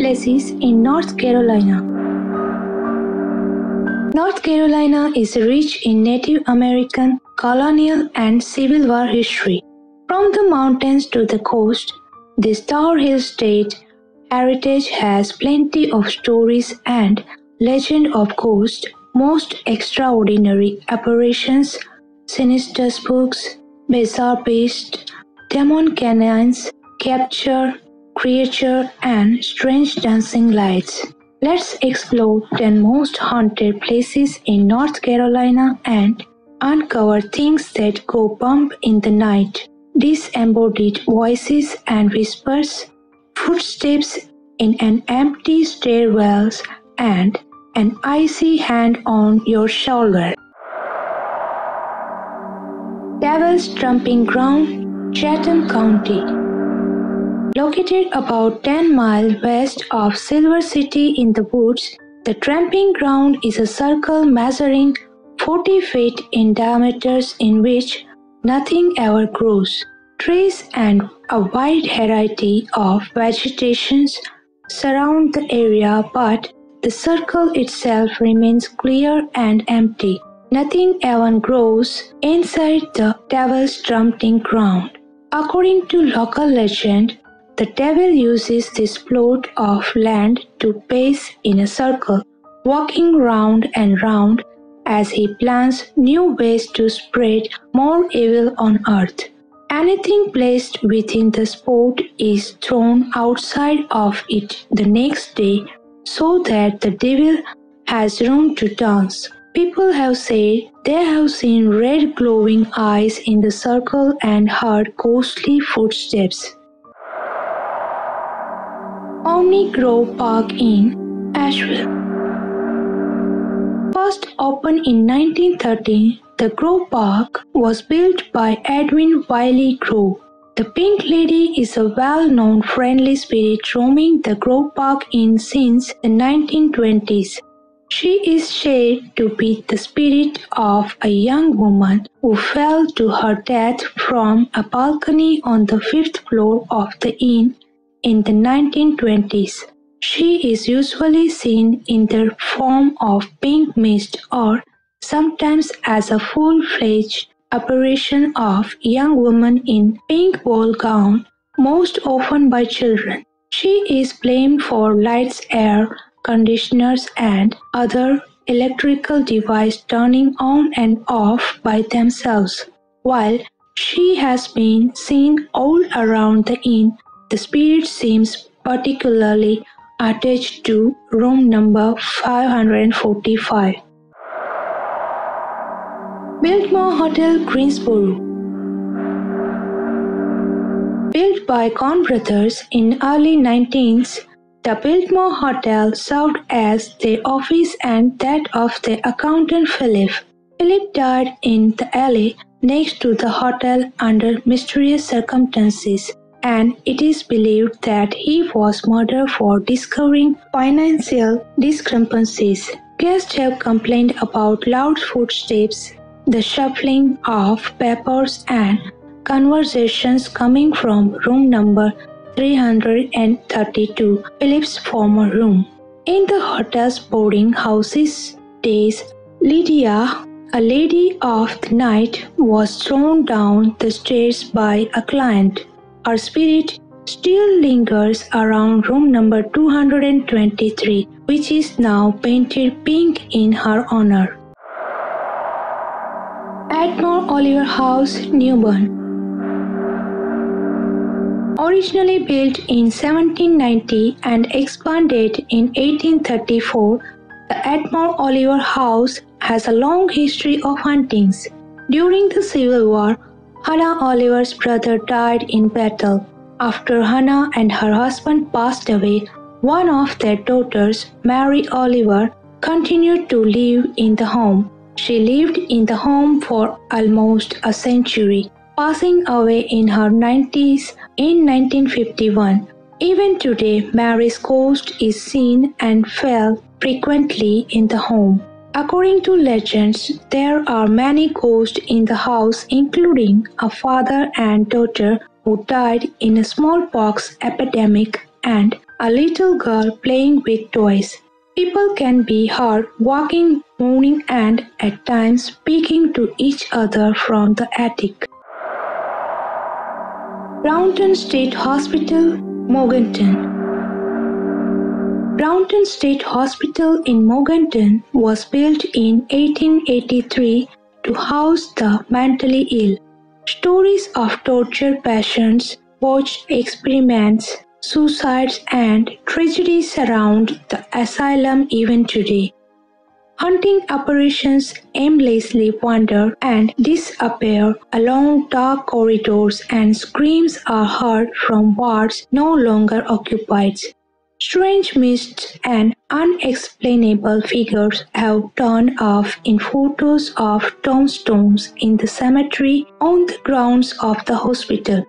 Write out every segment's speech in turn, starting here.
places in North Carolina. North Carolina is rich in Native American, colonial, and Civil War history. From the mountains to the coast, this Tar Heel state heritage has plenty of stories and legend of ghosts, most extraordinary apparitions, sinister spooks, bizarre beasts, demon canines, capture, creature, and strange dancing lights. Let's explore 10 most haunted places in North Carolina and uncover things that go bump in the night. Disembodied voices and whispers, footsteps in an empty stairwell, and an icy hand on your shoulder. Devil's Tramping Ground, Chatham County. Located about 10 miles west of Silver City in the woods, the Tramping Ground is a circle measuring 40 feet in diameter in which nothing ever grows. Trees and a wide variety of vegetation surround the area, but the circle itself remains clear and empty. Nothing even grows inside the Devil's Tramping Ground. According to local legend, the devil uses this plot of land to pace in a circle, walking round and round as he plans new ways to spread more evil on earth. Anything placed within the spot is thrown outside of it the next day so that the devil has room to dance. People have said they have seen red glowing eyes in the circle and heard ghostly footsteps. Omni Grove Park in Asheville. First opened in 1913, the Grove Park was built by Edwin Wiley Grove. The Pink Lady is a well-known friendly spirit roaming the Grove Park since the 1920s. She is said to be the spirit of a young woman who fell to her death from a balcony on the 5th floor of the inn in the 1920s. She is usually seen in the form of pink mist or sometimes as a full-fledged apparition of a young woman in pink ball gown, most often by children. She is blamed for lights, air conditioners, and other electrical devices turning on and off by themselves. While she has been seen all around the inn, the spirit seems particularly attached to room number 545. Biltmore Hotel, Greensboro. Built by Cohn brothers in early 19th, the Biltmore Hotel served as their office and that of their accountant Philip. Philip died in the alley next to the hotel under mysterious circumstances, and it is believed that he was murdered for discovering financial discrepancies. Guests have complained about loud footsteps, the shuffling of papers, and conversations coming from room number 332, Philip's former room. In the hotel's boarding houses days, Lydia, a lady of the night, was thrown down the stairs by a client. Her spirit still lingers around room number 223, which is now painted pink in her honor. Attmore-Oliver House, New Bern. Originally built in 1790 and expanded in 1834, the Attmore-Oliver House has a long history of hauntings. During the Civil War, Hannah Oliver's brother died in battle. After Hannah and her husband passed away, one of their daughters, Mary Oliver, continued to live in the home. She lived in the home for almost a century, passing away in her 90s in 1951. Even today, Mary's ghost is seen and felt frequently in the home. According to legends, there are many ghosts in the house, including a father and daughter who died in a smallpox epidemic and a little girl playing with toys. People can be heard walking, moaning, and at times speaking to each other from the attic. Broughton State Hospital, Morganton. Broughton State Hospital in Morganton was built in 1883 to house the mentally ill. Stories of torture patients, botched experiments, suicides, and tragedies surround the asylum even today. Hunting apparitions aimlessly wander and disappear along dark corridors, and screams are heard from wards no longer occupied. Strange mists and unexplainable figures have turned up in photos of tombstones in the cemetery on the grounds of the hospital.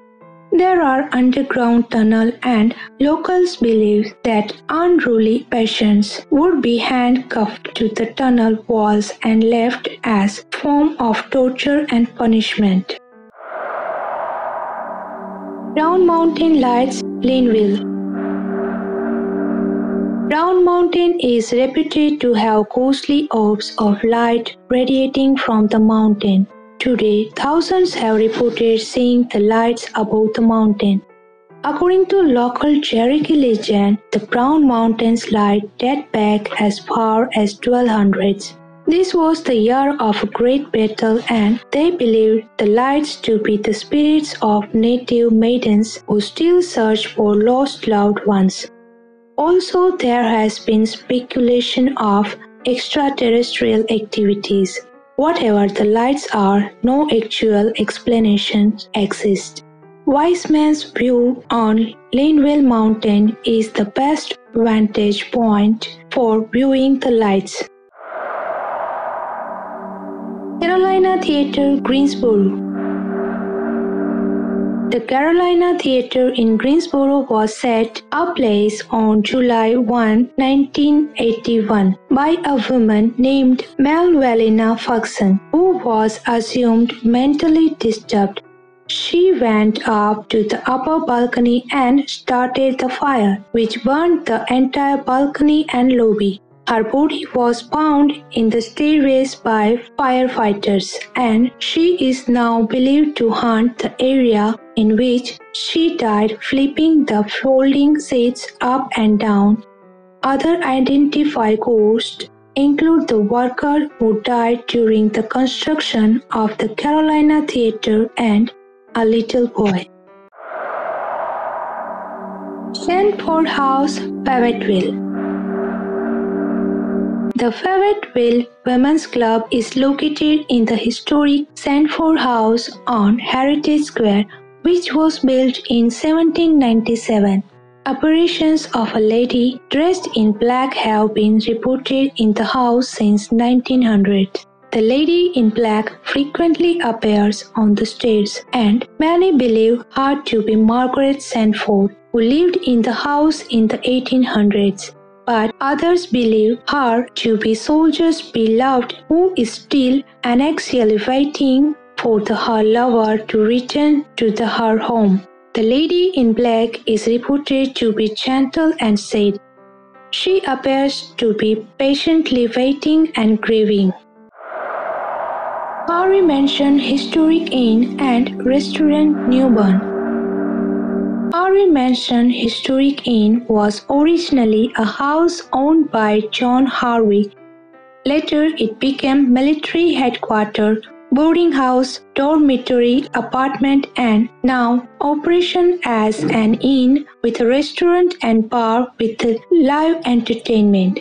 There are underground tunnels, and locals believe that unruly patients would be handcuffed to the tunnel walls and left as a form of torture and punishment. Round Mountain Lights, Linville. Round Mountain is reputed to have ghostly orbs of light radiating from the mountain. Today, thousands have reported seeing the lights above the mountain. According to local Cherokee legend, the Brown Mountains light date back as far as 1200s. This was the year of a great battle, and they believed the lights to be the spirits of native maidens who still search for lost loved ones. Also, there has been speculation of extraterrestrial activities. Whatever the lights are, no actual explanations exist. Wise Man's View on Linville Mountain is the best vantage point for viewing the lights. Carolina Theatre, Greensboro. The Carolina Theatre in Greensboro was set ablaze on July 1, 1981 by a woman named Melvina Ferguson, who was assumed mentally disturbed. She went up to the upper balcony and started the fire, which burned the entire balcony and lobby. Her body was found in the stairways by firefighters, and she is now believed to haunt the area in which she died, flipping the folding seats up and down. Other identified ghosts include the worker who died during the construction of the Carolina Theatre and a little boy. Sandford House, Fayetteville. The Fayetteville Women's Club is located in the historic Sandford House on Heritage Square, which was built in 1797. Apparitions of a lady dressed in black have been reported in the house since 1900. The lady in black frequently appears on the stairs, and many believe her to be Margaret Sandford, who lived in the house in the 1800s. But others believe her to be Soldier's beloved, who is still anxiously waiting for her lover to return to her home. The lady in black is reported to be gentle and sad. She appears to be patiently waiting and grieving. Harvey Mansion Historic Inn and Restaurant, New Bern. Harvey Mansion Historic Inn was originally a house owned by John Harvey. Later it became military headquarters, boarding house, dormitory, apartment, and now operation as an inn with a restaurant and bar with live entertainment.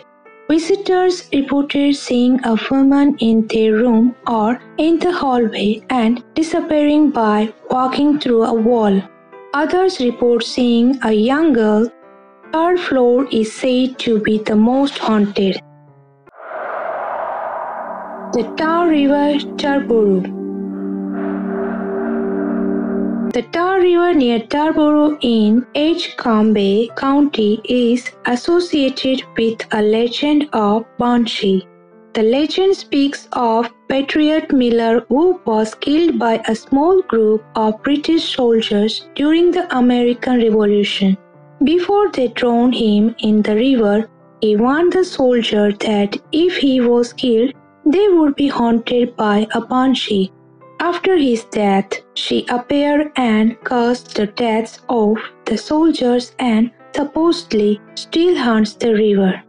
Visitors reported seeing a woman in their room or in the hallway and disappearing by walking through a wall. Others report seeing a young girl. Third floor is said to be the most haunted. The Tar River, Tarboro. The Tar River near Tarboro in Edgecombe County is associated with a legend of Banshee. The legend speaks of Patriot Miller, who was killed by a small group of British soldiers during the American Revolution. Before they drowned him in the river, he warned the soldier that if he was killed, they would be haunted by a banshee. After his death, she appeared and cursed the deaths of the soldiers and supposedly still haunts the river.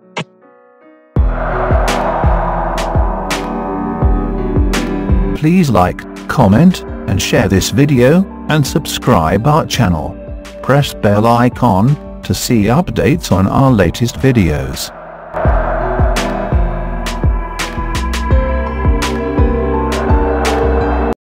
Please like, comment, and share this video, and subscribe our channel. Press bell icon to see updates on our latest videos.